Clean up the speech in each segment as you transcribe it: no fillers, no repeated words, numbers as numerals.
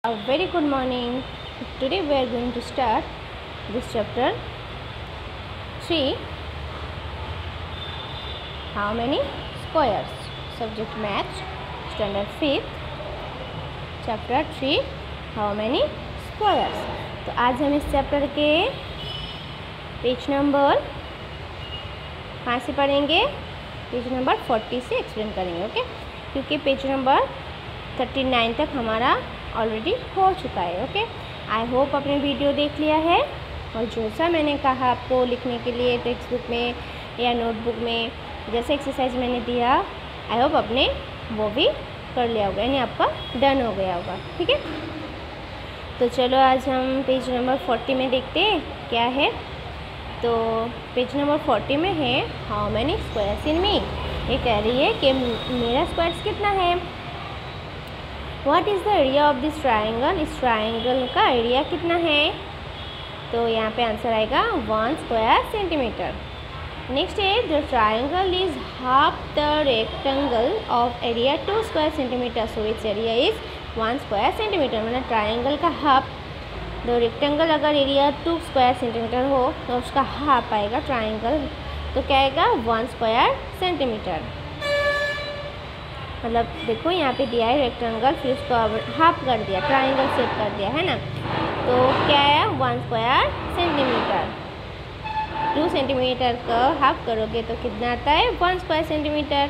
A very good morning. Today we are going to start this chapter 3. How many squares? Subject Math, Standard 5th. Chapter 3. How many squares? तो आज हम इस chapter के page number कहाँ से पढ़ेंगे? Page number 40 से explain करेंगे, ओके? क्योंकि पेज नंबर 39 तक हमारा ऑलरेडी हो चुका है, ओके? आई होप आपने वीडियो देख लिया है और जो सा मैंने कहा आपको लिखने के लिए टेक्स्ट बुक में या नोटबुक में जैसे एक्सरसाइज मैंने दिया, आई होप आपने वो भी कर लिया होगा, यानी आपका डन हो गया होगा, ठीक है? तो चलो आज हम पेज नंबर 40 में देखते हैं क्या है। तो पेज नंबर 40 में है हाउ मैनी स्क्वायर्स इन मी। ये कह रही है कि मेरा स्क्वायर्स कितना है। What is the area of this triangle. इस ट्राइंगल का एरिया कितना है? तो यहाँ पे आंसर आएगा 1 स्क्वायर सेंटीमीटर। नेक्स्ट है the triangle is half the rectangle of area 2 square centimetre, so it's area is 1 square centimetre. मतलब ट्राइंगल का हाफ, द रेक्टेंगल अगर एरिया 2 स्क्वायर सेंटीमीटर हो तो उसका हाफ आएगा ट्राइंगल, तो क्या आएगा 1 स्क्वायर सेंटीमीटर। मतलब देखो यहाँ पे दिया है रेक्टेंगल, फिर उसको हाफ कर दिया, ट्राइंगल शेप कर दिया है ना, तो क्या है 1 स्क्वायर सेंटीमीटर। 2 सेंटीमीटर का हाफ करोगे तो कितना आता है 1 स्क्वायर सेंटीमीटर।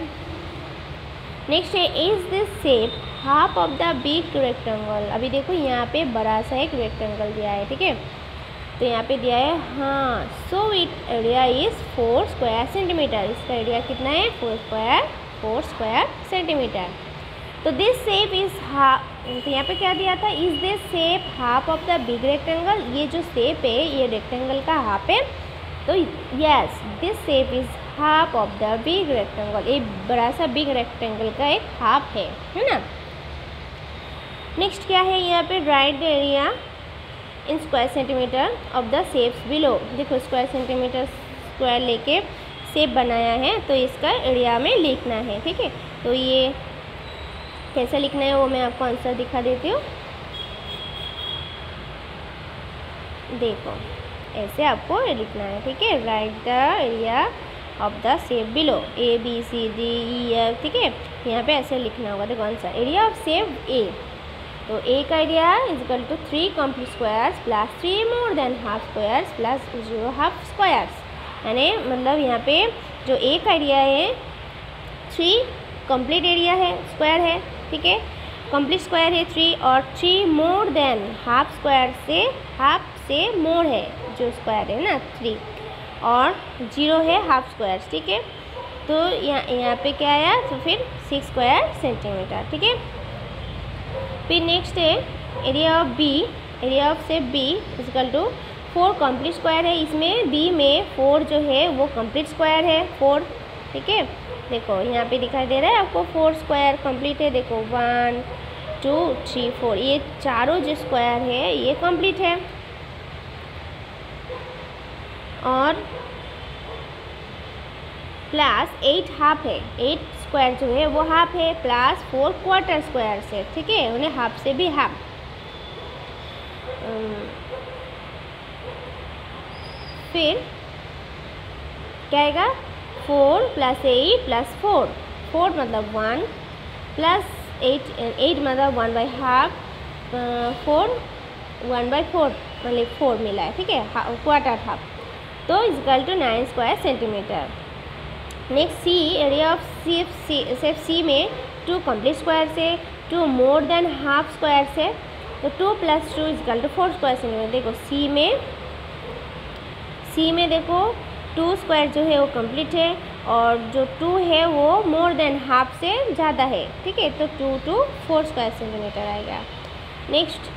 नेक्स्ट है is this shape half of the big rectangle. अभी देखो यहाँ पे बड़ा सा एक रेक्टेंगल दिया है, ठीक है? तो यहाँ पे दिया है हाँ, so it area is 4 square centimetre. इसका एरिया कितना है 4 स्क्वायर सेंटीमीटर। तो दिस शेप इज हाफ, तो यहाँ पे क्या दिया था, is this shape half of the big rectangle. ये जो शेप है ये रेक्टेंगल का हाफ है, तो yes this shape is half of the big rectangle. एक बड़ा सा बिग रेक्टेंगल का एक हाफ है ना। नेक्स्ट क्या है यहाँ पे, right the area in square centimetre of the shapes below. देखो स्क्वायर सेंटीमीटर स्क्वायर लेके शेप बनाया है तो इसका एरिया में लिखना है, ठीक है? तो ये कैसे लिखना है वो मैं आपको आंसर दिखा देती हूँ। देखो ऐसे आपको लिखना है, ठीक है? Right the area of the shape below, A B C D E F, ठीक है? यहाँ पे ऐसे लिखना होगा। देखो answer area of shape A, तो A का area is equal to 3 complete squares plus 3 more than half squares plus 0 half squares. यानी मतलब यहाँ पे जो A का एरिया है 3 कंप्लीट एरिया है, स्क्वायर है, ठीक है? कंप्लीट स्क्वायर है 3 और 3 मोर देन हाफ स्क्वायर से, हाफ से मोर है जो स्क्वायर है ना 3, और 0 है हाफ स्क्वायर, ठीक है? तो यहाँ पे क्या आया, तो फिर 6 स्क्वायर सेंटीमीटर, ठीक है? फिर नेक्स्ट है area of B, area of shape B is equal to 4 complete square है। इसमें B में 4 जो है वो कंप्लीट स्क्वायर है 4, ठीक है? देखो यहाँ पे दिखाई दे रहा है आपको 4 स्क्वायर कंप्लीट है। देखो 1 2 3 4, ये चारों जो स्क्वायर है ये कंप्लीट है। और प्लस 8 हाफ है, 8 स्क्वायर जो है वो हाफ है, प्लस 4 क्वार्टर स्क्वायर से, ठीक है? उन्हें हाफ से भी हाफ। फिर क्या आएगा 4 प्लस 8 प्लस 4, 4 मतलब 1 प्लस 8 मतलब 1 बाई हाफ, 4 1 बाई 4 मतलब 4 मिला है, ठीक है? क्वार्टर हाफ, तो equal to 9 square centimetre. Next C, area of shape C में 2 कंप्लीट स्क्वायर से, 2 मोर देन हाफ स्क्वायर से, तो 2 plus 2 equal to 4 square centimetre. देखो C में देखो 2 स्क्वायर जो है वो कंप्लीट है और जो 2 है वो मोर देन हाफ से ज़्यादा है, ठीक है? तो 2 to 4 स्क्वायर सेंटीमीटर आएगा। नेक्स्ट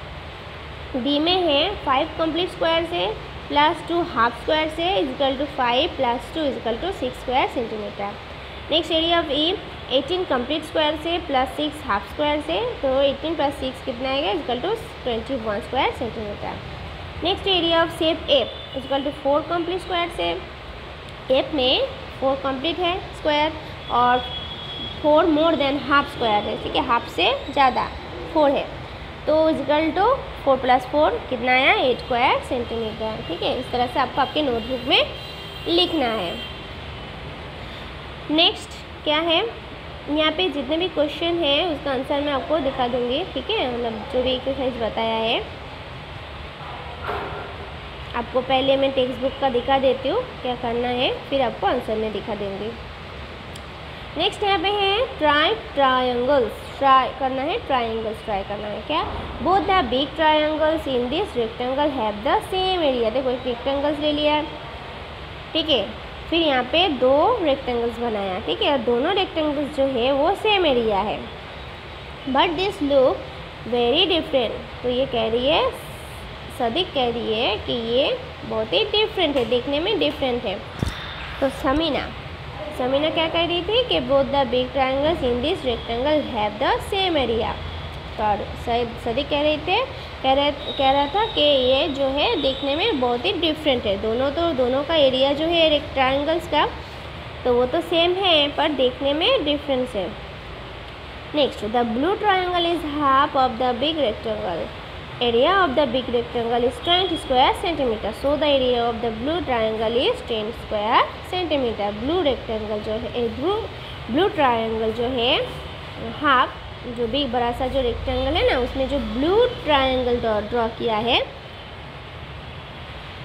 B में है 5 कंप्लीट स्क्वायर से प्लस 2 हाफ स्क्वायर से equal to 5 plus 2 equal to 6 square centimetre. Next area of E 18 complete square से प्लस 6 हाफ स्क्वायर से, तो 18 प्लस 6 कितना आएगा equal to 21 square centimetre. Next area of shape F equal to 4 complete square से, F में 4 complete है square और 4 मोर than half square है, ठीक है? हाफ से ज़्यादा 4 है, तो इक्वल टू 4 + 4 कितना आया 8 स्क्वायर सेंटीमीटर। ठीक है, इस तरह से आपको आपके नोटबुक में लिखना है। नेक्स्ट क्या है, यहाँ पे जितने भी क्वेश्चन है उसका आंसर मैं आपको दिखा दूँगी। ठीक है, मतलब जो भी एक्सरसाइज बताया है आपको पहले मैं टेक्स्ट बुक का दिखा देती हूँ क्या करना है, फिर आपको आंसर में दिखा दूँगी। नेक्स्ट यहाँ पे है ट्रायंगल्स, ट्राई करना है, ट्रायंगल्स ट्राई करना है। क्या, both the big triangles in this rectangle have the same area. देखो एक रेक्टेंगल्स ले लिया, ठीक है, फिर यहाँ पे 2 रेक्टेंगल्स बनाया। ठीक है, और दोनों रेक्टेंगल्स जो है वो सेम एरिया है, but this look very different. तो ये कह रही है, सदिक कह रही है कि ये बहुत ही डिफरेंट है, देखने में डिफरेंट है। तो समीना क्या कह रही थी कि both the big triangles in this rectangle have the same area. तो सदिक कह रहा था कि ये जो है देखने में बहुत ही डिफरेंट है। दोनों का एरिया जो है रेक्टेंगल्स का तो वो तो सेम है, पर देखने में डिफरेंस है। Next, the blue triangle is half of the big rectangle. Area of the big rectangle is 20 square centimeter. So the area of the blue triangle is 10 square centimeter. Blue rectangle जो है, blue triangle जो है half, जो भी बड़ा सा जो rectangle है ना उसमें जो ब्लू ट्रायंगल ड्रॉ किया है,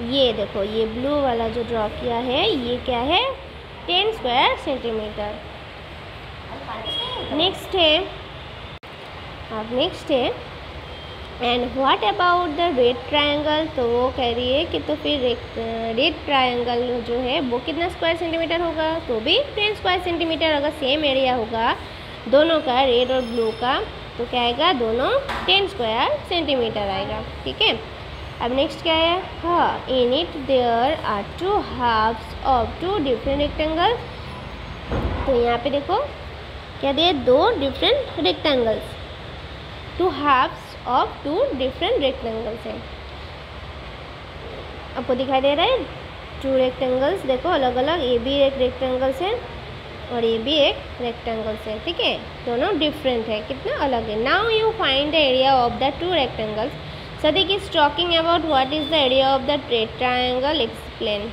ये देखो ये ब्लू वाला जो ड्रॉ किया है ये क्या है 10 स्क्वायर सेंटीमीटर। नेक्स्ट है and what about the red triangle. तो वो कह रही है कि तो फिर रेड ट्रायंगल जो है वो कितना स्क्वायर सेंटीमीटर होगा, तो भी 10 स्क्वायर सेंटीमीटर। अगर सेम एरिया होगा दोनों का, रेड और ब्लू का, तो क्या आएगा, दोनों 10 स्क्वायर सेंटीमीटर आएगा। ठीक है, अब नेक्स्ट क्या है, हाँ, in it there are 2 halves of 2 different rectangles. तो यहाँ पे देखो क्या दिए, 2 different rectangles, 2 halves of 2 different rectangles है। आपको दिखाई दे रहा है 2 रेक्टेंगल्स, देखो अलग अलग, ये भी एक रेक्टेंगल्स है और ये भी एक रेक्टेंगल्स है। ठीक है, दोनों डिफरेंट है, कितना अलग है। Now you find the area of the 2 rectangles. Sadiq is talking about what is the area of the red triangle, explain.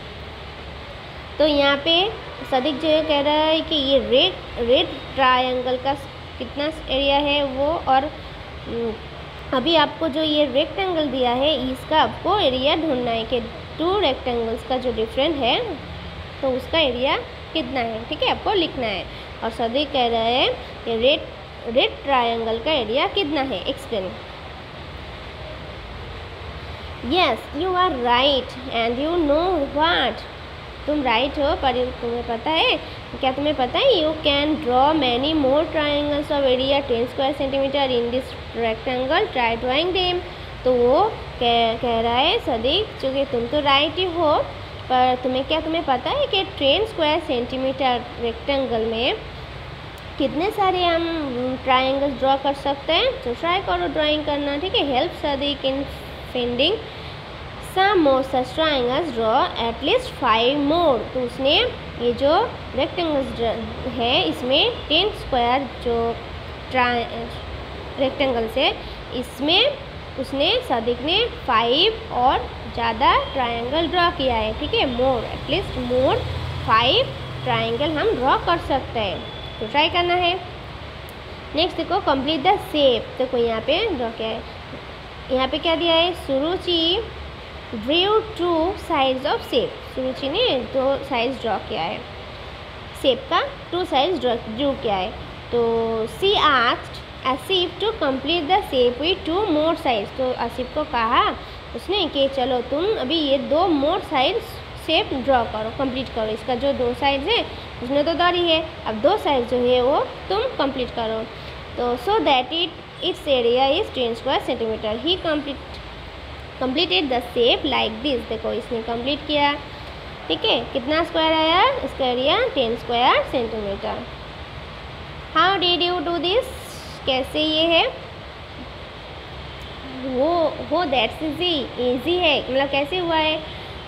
तो यहाँ पे सदिक जो कह रहा है कि ये रेड ट्रायंगल का कितना एरिया है वो, और अभी आपको जो ये रेक्टेंगल दिया है इसका आपको एरिया ढूंढना है कि 2 रेक्टेंगल्स का जो डिफरेंट है तो उसका एरिया कितना है। ठीक है, आपको लिखना है। और सदिक कह रहा है कि रेड ट्रायंगल का एरिया कितना है, explain. Yes you are right and you know what. तुम राइट हो, पर तुम्हें पता है क्या, तुम्हें पता है you can draw many more triangles of area 10 square centimetre in this rectangle, try drawing them. तो वो कह रहा है सदिक, चूँकि तुम तो राइट ही हो, पर तुम्हें पता है कि 10 स्क्वायर सेंटीमीटर रेक्टेंगल में कितने सारे हम ट्राइंगल्स ड्रॉ कर सकते हैं। तो ट्राई करो ड्राइंग करना। ठीक है, help Sadiq in finding some more such triangles, draw at least 5 more। तो उसने ये जो रेक्टेंगल्स है इसमें 10 स्क्वायर जो रेक्टेंगल्स है इसमें उसने सदिक ने 5 और ज़्यादा ट्रायंगल ड्रॉ किया है। ठीक है, मोर, एटलीस्ट मोर 5 ट्रायंगल हम ड्रॉ कर सकते हैं, तो ट्राई करना है। नेक्स्ट देखो, कंप्लीट द शेप। देखो यहाँ पे ड्रॉ किया है, यहाँ पे क्या दिया है, सुरुचि ड्रू 2 साइड्स ऑफ शेप। सुरुचि ने 2 साइड्स ड्रॉ किया है, शेप का 2 साइड्स ड्रू किया है। तो she asked Asif to complete the shape with 2 more sides. तो आसिफ को कहा उसने कि चलो तुम अभी ये 2 मोर साइड्स शेप ड्रॉ करो, कंप्लीट करो। इसका जो 2 साइड्स है उसमें तो दौरी है, अब 2 साइड्स जो है वो तुम कंप्लीट करो। तो so that it's area is 10 square centimetre. He completed the shape like this। देखो इसने कंप्लीट किया। ठीक है, कितना स्क्वायर आया, इसका area 10 square centimetre. How did you do this, कैसे ये है, वो दैट्स इजी है, मतलब कैसे हुआ है।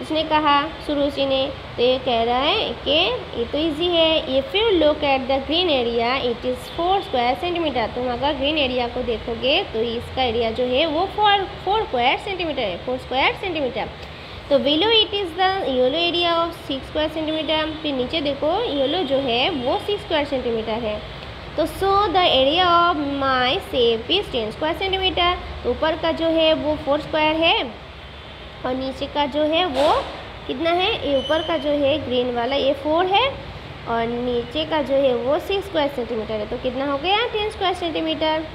उसने कहा सुरुचि ने। तो ये कह रहा है कि ये तो इजी है, if you look at the green area it is 4 square centimetre. तुम अगर ग्रीन एरिया को देखोगे तो इसका एरिया जो है वो 4 स्क्वायर सेंटीमीटर है, 4 स्क्वायर सेंटीमीटर। तो below it is the yellow area of 6 square centimetre. फिर नीचे देखो येलो जो है वो 6 स्क्वायर सेंटीमीटर है। तो so the area of my shape is 10 square centimetre. ऊपर का जो है वो 4 स्क्वायर है और नीचे का जो है वो कितना है, ये ऊपर का जो है ग्रीन वाला ये 4 है और नीचे का जो है वो 6 स्क्वायर सेंटीमीटर है। तो कितना हो गया 10 square centimetre.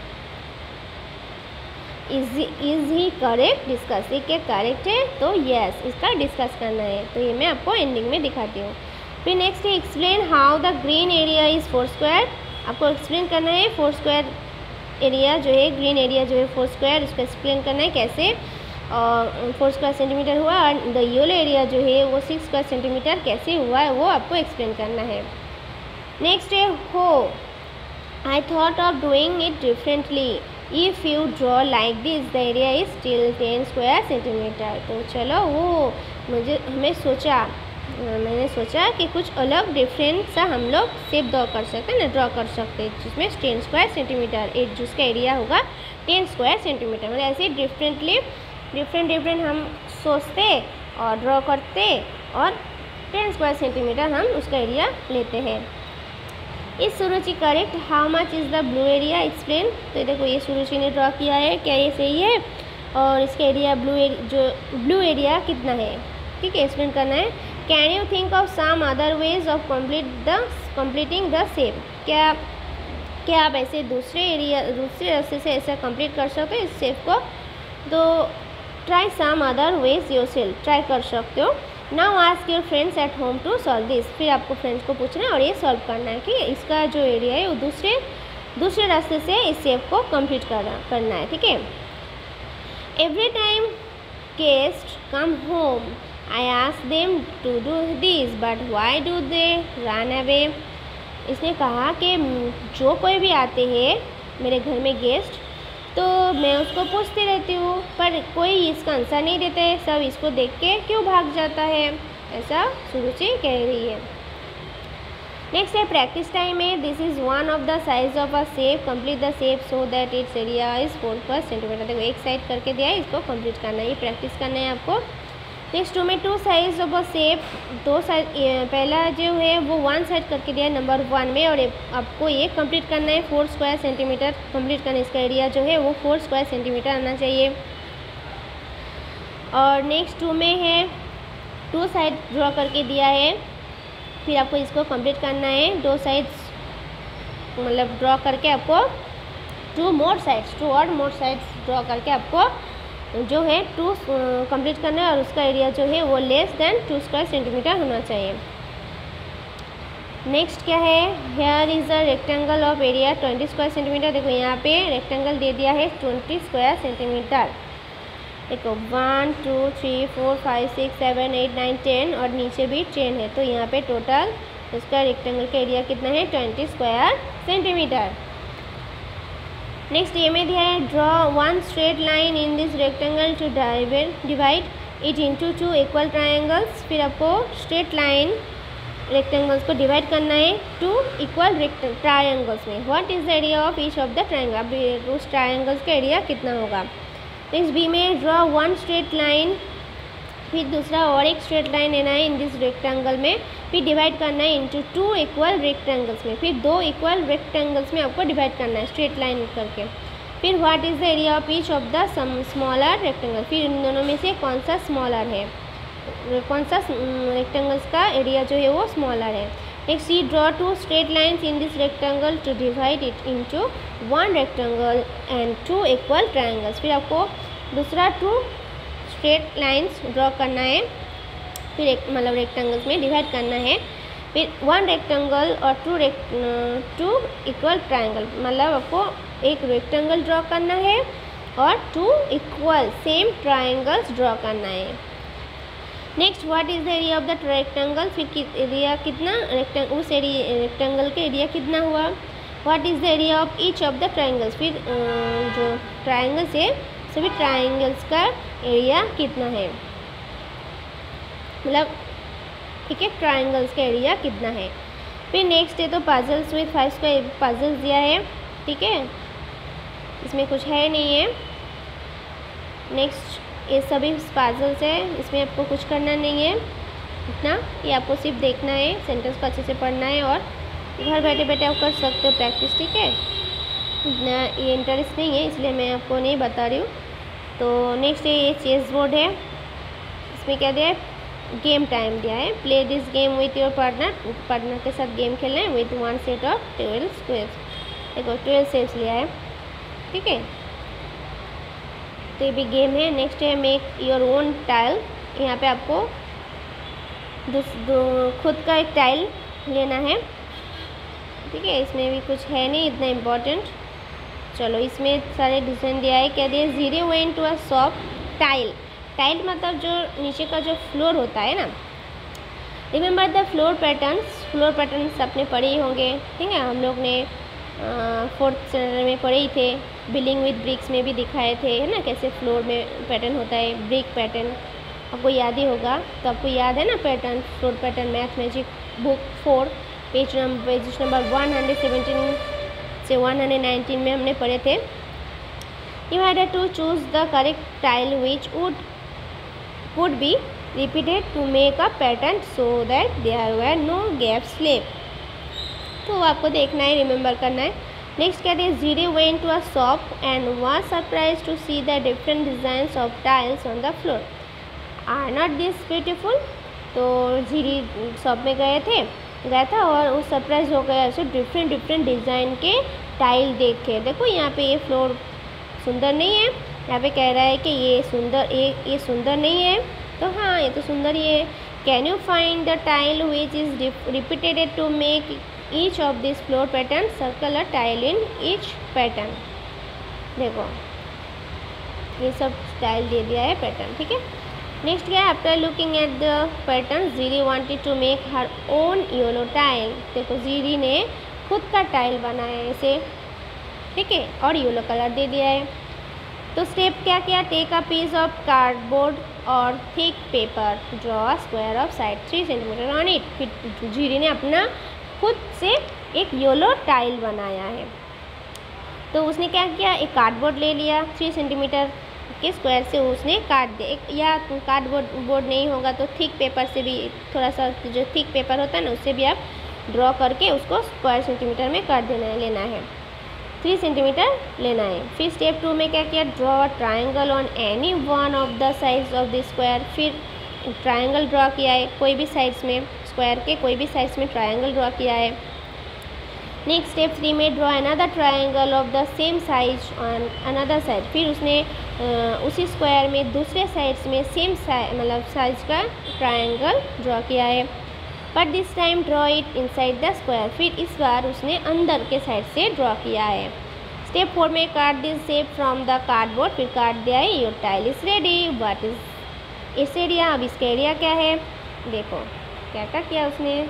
Is he correct? Discuss, ये क्या करेक्ट है? तो यस, इसका डिस्कस करना है। तो ये मैं आपको एंडिंग में दिखाती हूँ। फिर नेक्स्ट है explain how the green area is 4 square. आपको एक्सप्लेन करना है 4 स्क्वायर एरिया जो है, ग्रीन एरिया जो है 4 स्क्वायर, उसका एक्सप्लेन करना है कैसे 4 स्क्वायर सेंटीमीटर हुआ और द येलो एरिया जो है वो 6 स्क्वायर सेंटीमीटर कैसे हुआ है वो आपको एक्सप्लेन करना है। नेक्स्ट है हो I thought of doing it differently if you draw like this the area is still 10 square centimetre. तो चलो वो मैंने सोचा कि कुछ अलग डिफरेंट सा हम लोग शेप ड्रॉ कर सकते हैं ना, ड्रॉ कर सकते हैं जिसमें 10 स्क्वायर सेंटीमीटर जिसका एरिया होगा 10 स्क्वायर सेंटीमीटर। मतलब ऐसे डिफरेंट हम सोचते और ड्रॉ करते और 10 स्क्वायर सेंटीमीटर हम उसका एरिया लेते हैं। इस Suruchi correct? How much is the blue area explain. तो देखो ये सुरुचि ने ड्रॉ किया है, क्या ये सही है? और इसका एरिया ब्लू एरिया कितना है, ठीक है, एक्सप्लेन करना है। Can you think of some other ways of completing the shape. क्या आप ऐसे दूसरे रास्ते से ऐसा कंप्लीट कर सकते हो इस शेप को? तो try some other ways yourself, try कर सकते हो। Now ask your friends at home to solve this. फिर आपको फ्रेंड्स को पूछना है और ये सॉल्व करना है कि इसका जो एरिया है वो दूसरे रास्ते से इस शेप को कंप्लीट करना है, ठीक है। Every time guest come home I ask them to do this but why do they run away. इसने कहा कि जो कोई भी आते हैं मेरे घर में गेस्ट, तो मैं उसको पूछती रहती हूँ पर कोई इसका आंसर नहीं देता है, सब इसको देख के क्यों भाग जाता है, ऐसा सुरुचि कह रही है। नेक्स्ट है प्रैक्टिस टाइम है। This is one of the size of a shape, complete the shape so that it's area is 4 centimetre. देखो एक साइड करके दिया है, इसको कंप्लीट करना है, ये प्रैक्टिस करना है आपको। नेक्स्ट 2 में 2 size of a shape, 2 side, पहला जो है वो 1 साइड करके दिया है नंबर 1 में और आपको ये कंप्लीट करना है 4 स्क्वायर सेंटीमीटर कंप्लीट करना है। इसका एरिया जो है वो 4 स्क्वायर सेंटीमीटर आना चाहिए। और नेक्स्ट 2 में है 2 साइड ड्रॉ करके दिया है, फिर आपको इसको कंप्लीट करना है 2 साइड्स मतलब ड्रॉ करके आपको 2 और मोर साइड्स ड्रॉ करके आपको जो है 2 कंप्लीट करना है और उसका एरिया जो है वो लेस देन 2 स्क्वायर सेंटीमीटर होना चाहिए। नेक्स्ट क्या है, here is a rectangle of area 20 square centimetre. देखो यहाँ पे रेक्टेंगल दे दिया है 20 स्क्वायर सेंटीमीटर। देखो 1 2 3 4 5 6 7 8 9 10 और नीचे भी 10 है, तो यहाँ पे टोटल उसका रेक्टेंगल का एरिया कितना है 20 स्क्वायर सेंटीमीटर। नेक्स्ट ये में दिया है draw 1 straight line in this rectangle to divide it into 2 equal triangles. फिर आपको स्ट्रेट लाइन रेक्टेंगल्स को डिवाइड करना है 2 इक्वल ट्रायंगल्स में। What is the area of each of the triangle, अब उस ट्रायंगल्स का एरिया कितना होगा। नेक्स्ट बी में ड्रॉ 1 स्ट्रेट लाइन, फिर दूसरा और एक स्ट्रेट लाइन लेना है इन दिस रेक्टेंगल में, फिर डिवाइड करना है इनटू 2 इक्वल रेक्टेंगल्स में, फिर 2 इक्वल रेक्टेंगल्स में आपको डिवाइड करना है स्ट्रेट लाइन करके। फिर what is the area of each of the smaller rectangle, फिर इन दोनों में से कौन सा स्मॉलर है, कौन सा रेक्टेंगल्स का एरिया जो है वो स्मॉलर है। Next C draw 2 straight lines in this rectangle to divide it into 1 rectangle and 2 equal triangles. फिर आपको दूसरा 2 स्ट्रेट लाइन्स ड्रॉ करना है, फिर मतलब रेक्टेंगल्स में डिवाइड करना है, फिर 1 रेक्टेंगल और 2 इक्वल ट्रायंगल, मतलब आपको एक रेक्टेंगल ड्रॉ करना है और 2 इक्वल सेम ट्रायंगल्स ड्रॉ करना है। Next what is the area of the rectangle, फिर एरिया कितना उस रेक्टेंगल का एरिया कितना हुआ। What is the area of each of the triangles, फिर जो ट्रायंगल्स है सभी ट्रायंगल्स का एरिया कितना है। मतलब ठीक है, ट्राइंगल्स का एरिया कितना है। फिर नेक्स्ट है तो पजल्स विथ 5 स्क्वायर, पजल्स दिया है, ठीक है, इसमें कुछ है नहीं है। नेक्स्ट ये सभी पजल्स है, इसमें आपको कुछ करना नहीं है इतना, ये आपको सिर्फ देखना है, सेंटेंस को अच्छे से पढ़ना है और घर बैठे बैठे आप कर सकते हो प्रैक्टिस, ठीक है। इतना ये इंटरेस्ट नहीं है इसलिए मैं आपको नहीं बता रही हूँ। तो नेक्स्ट ये चेस बोर्ड है, इसमें क्या दिया है, गेम टाइम दिया है, play this game with your partner, partner के साथ गेम खेलना है विथ 1 सेट ऑफ 12 स्क्वेयर्स, देखो 12 सेट्स लिया है, ठीक है। तो ये भी गेम है। नेक्स्ट है मेक योर ओन टाइल, यहाँ पे आपको खुद का एक टाइल लेना है, ठीक है, इसमें भी कुछ है नहीं इतना इम्पोर्टेंट। चलो इसमें सारे डिज़ाइन दिया है, क्या दिया है, 0 went to a shop tile, tile मतलब जो नीचे का जो फ्लोर होता है ना, remember the floor patterns, floor patterns आपने पढ़े ही होंगे, ठीक है, हम लोग ने 4th स्टैंडर्ड में पढ़े ही थे, बिल्डिंग विद ब्रिक्स में भी दिखाए थे, है ना, कैसे फ्लोर में पैटर्न होता है, ब्रिक पैटर्न आपको याद ही होगा। तो आपको याद है ना pattern, floor pattern, math magic book 4 page number 117 से 119 में हमने पढ़े थे। You had to choose the correct tile which would be repeated to make a pattern so that there were no gaps left, तो आपको देखना है, रिमेंबर करना है। नेक्स्ट कहते हैं 0 went to a shop and was surprised to see the different designs of tiles on the floor, are not this beautiful, तो जीरी shop में गया था और वो सरप्राइज हो गया, ऐसे डिफरेंट डिज़ाइन के टाइल देख के। देखो यहाँ पे ये फ्लोर सुंदर नहीं है, यहाँ पे कह रहा है कि ये सुंदर नहीं है, तो हाँ ये तो सुंदर ही है। Can you find the tile which is repeated to make each of this floor pattern, circle a tile in each pattern, देखो ये सब टाइल दे दिया है पैटर्न, ठीक है। नेक्स्ट क्या है, after looking at the pattern Jiri wanted to make her own yellow tile, देखो जीरी ने खुद का टाइल बनाया है ऐसे, ठीक है, और येलो कलर दे दिया है। तो स्टेप क्या किया, take a piece of cardboard और thick paper, draw a square of side 3 centimetre on it, फिर जीरी ने अपना खुद से एक येलो टाइल बनाया है। तो उसने क्या किया, एक कार्डबोर्ड ले लिया, 3 सेंटीमीटर के स्क्वायर से उसने काट दिया, या कार्डबोर्ड नहीं होगा तो थिक पेपर से भी, थोड़ा सा जो थिक पेपर होता है ना उससे भी आप ड्रॉ करके उसको स्क्वायर सेंटीमीटर में काट लेना है, 3 सेंटीमीटर लेना है। फिर स्टेप 2 में क्या किया, draw triangle on any one of the sides of the square, फिर ट्राइंगल ड्रॉ किया है कोई भी साइड्स में, स्क्वायर के कोई भी साइड्स में ट्राइंगल ड्रॉ किया है। नेक्स्ट स्टेप 3 में draw another triangle of the same size on another side, फिर उसने उसी स्क्वायर में दूसरे साइड्स में सेम मतलब साइज का ट्राइंगल ड्रॉ किया है, but this time draw it inside the square, फिर इस बार उसने अंदर के साइड से ड्रॉ किया है। स्टेप 4 में काट this shape from the cardboard, फिर काट दिया है, your tile is ready. What is इस एरिया, अब इसका एरिया क्या है, देखो क्या क्या किया उसने,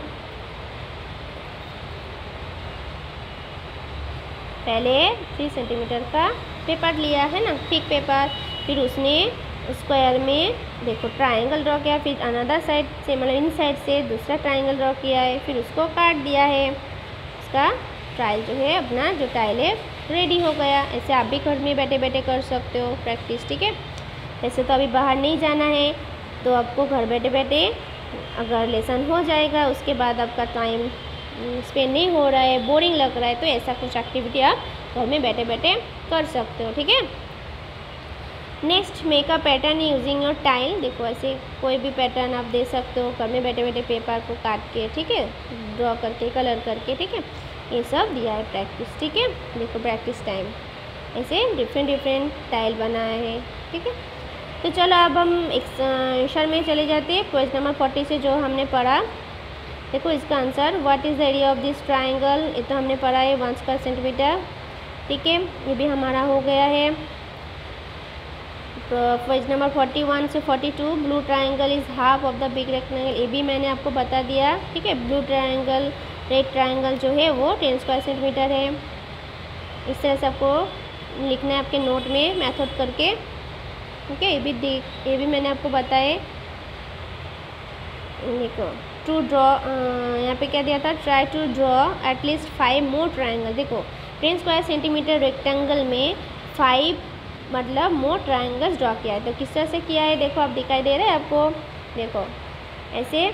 पहले 3 सेंटीमीटर का पेपर लिया है ना, थिक पेपर, फिर उसने स्क्वायर में देखो ट्राइंगल ड्रॉ किया, फिर अनदर साइड से मतलब इन साइड से दूसरा ट्राइंगल ड्रॉ किया है, फिर उसको काट दिया है, उसका टाइल जो है अपना जो टाइल है रेडी हो गया। ऐसे आप भी घर में बैठे बैठे कर सकते हो प्रैक्टिस, ठीक है। ऐसे तो अभी बाहर नहीं जाना है, तो आपको घर बैठे बैठे अगर लेसन हो जाएगा, उसके बाद आपका टाइम स्पेंड नहीं हो रहा है, बोरिंग लग रहा है, तो ऐसा कुछ एक्टिविटी आप घर में बैठे बैठे कर सकते हो, ठीक है। Next make a pattern using your tile, देखो ऐसे कोई भी पैटर्न आप दे सकते हो घर में बैठे बैठे पेपर को काट के, ठीक है, ड्रॉ करके कलर करके, ठीक है, ये सब दिया है प्रैक्टिस, ठीक है। देखो प्रैक्टिस टाइम ऐसे डिफरेंट टाइल बनाया है, ठीक है। तो चलो अब हम आंसर में चले जाते हैं, क्वेश्चन नंबर 40 से जो हमने पढ़ा, देखो इसका answer, what is the area of this triangle, ये तो हमने पढ़ा है 1 स्क्वायर सेंटीमीटर, ठीक है, ये भी हमारा हो गया है। क्वेश्चन नंबर 41 से 42, blue triangle is half of the big rectangle, ये भी मैंने आपको बता दिया, ठीक है। ब्लू ट्राइंगल रेड ट्राइंगल जो है वो 10 स्क्वायर सेंटीमीटर है। इस तरह से आपको लिखना है आपके नोट में मेथड करके, ठीक है। ये भी मैंने आपको बताए। देखो टू ड्रॉ, यहाँ पे क्या दिया था, try to draw at least 5 more triangle. देखो 10 स्क्वायर सेंटीमीटर रेक्टेंगल में 5 मतलब मोर ट्राइंगल्स ड्रॉ किया है। तो किस तरह से किया है, देखो आप दिखाई दे रहे हैं आपको, देखो ऐसे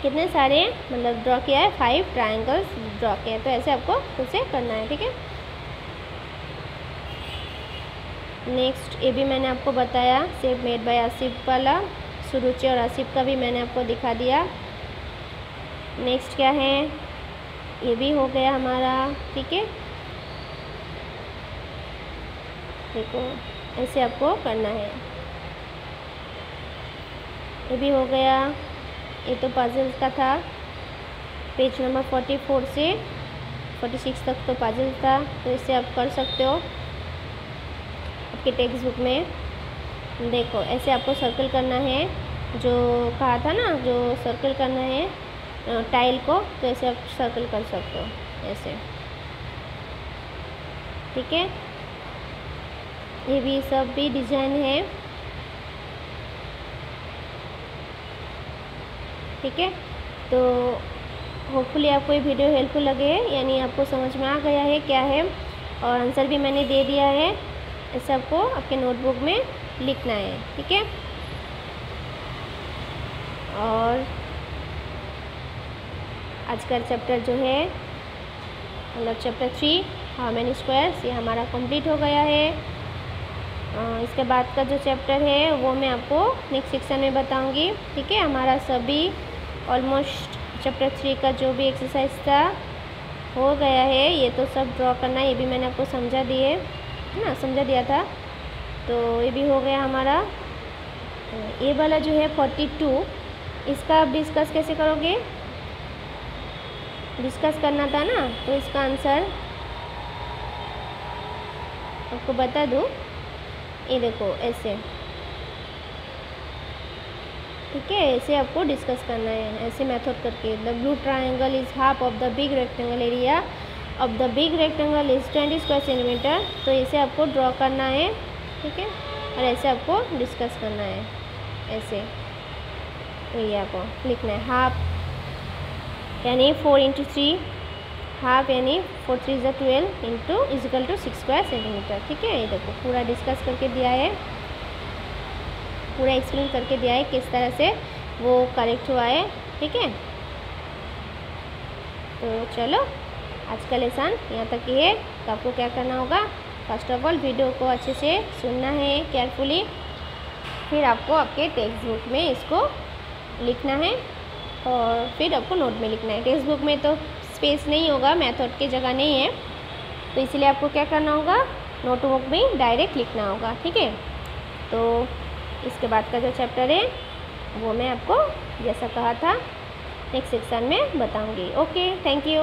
कितने सारे मतलब ड्रॉ किया है, 5 ट्राइंगल्स ड्रॉ किया है। तो ऐसे आपको खुद से करना है, ठीक है। नेक्स्ट ये भी मैंने आपको बताया, शेप मेड बाय आसिफ वाला, सुरुचि और आसिफ का भी मैंने आपको दिखा दिया। नेक्स्ट क्या है, ये भी हो गया हमारा, ठीक है। देखो ऐसे आपको करना है, ये भी हो गया। ये तो पजल्स का था, पेज नंबर 44 से 46 तक तो पजल था, तो इससे आप कर सकते हो आपके टेक्स्ट बुक में। देखो ऐसे आपको सर्कल करना है, जो कहा था ना, जो सर्कल करना है टाइल को, तो ऐसे आप सर्कल कर सकते हो ऐसे, ठीक है। ये भी सब भी डिजाइन है, ठीक है। तो होपफुली आपको ये वीडियो हेल्पफुल लगे, यानी आपको समझ में आ गया है क्या है, और आंसर भी मैंने दे दिया है। ऐसे आपको आपके नोटबुक में लिखना है, ठीक है। और आज का चैप्टर जो है मतलब चैप्टर 3 हाउ मेनी स्क्वायर्स, ये हमारा कंप्लीट हो गया है। इसके बाद का जो चैप्टर है वो मैं आपको नेक्स्ट सेक्शन में बताऊंगी, ठीक है। हमारा सभी ऑलमोस्ट चैप्टर 3 का जो भी एक्सरसाइज था हो गया है। ये तो सब ड्रॉ करना, ये भी मैंने आपको समझा दिया था। तो ये भी हो गया हमारा। ये वाला जो है 42, इसका आप डिस्कस कैसे करोगे, डिस्कस करना था ना, तो इसका आंसर आपको बता दूँ। ये देखो ऐसे, ठीक है, ऐसे आपको डिस्कस करना है, ऐसे मेथड करके। The blue triangle is half of the big rectangle area of the big rectangle is 20 square centimetre. तो इसे आपको ड्रॉ करना है, ठीक है, और ऐसे आपको डिस्कस करना है, ऐसे ये आपको लिखना है। हाफ यानी 4 × 3, हाफ यानी 4 3 = 12 into is equal to 6 square centimetre, ठीक है। ये देखो पूरा डिस्कस करके दिया है, पूरा एक्सप्लेन करके दिया है किस तरह से वो करेक्ट हुआ है, ठीक है। तो चलो आज का लेसन यहाँ तक ही है। तो आपको क्या करना होगा, फर्स्ट ऑफ ऑल वीडियो को अच्छे से सुनना है केयरफुली, फिर आपको आपके टेक्स्ट बुक में इसको लिखना है, और फिर आपको नोट में लिखना है। टेक्स्ट बुक में तो स्पेस नहीं होगा, मेथड की जगह नहीं है, तो इसलिए आपको क्या करना होगा, नोटबुक में डायरेक्ट लिखना होगा, ठीक है। तो इसके बाद का जो चैप्टर है वो मैं आपको जैसा कहा था नेक्स्ट सेक्शन में बताऊंगी। Okay, thank you.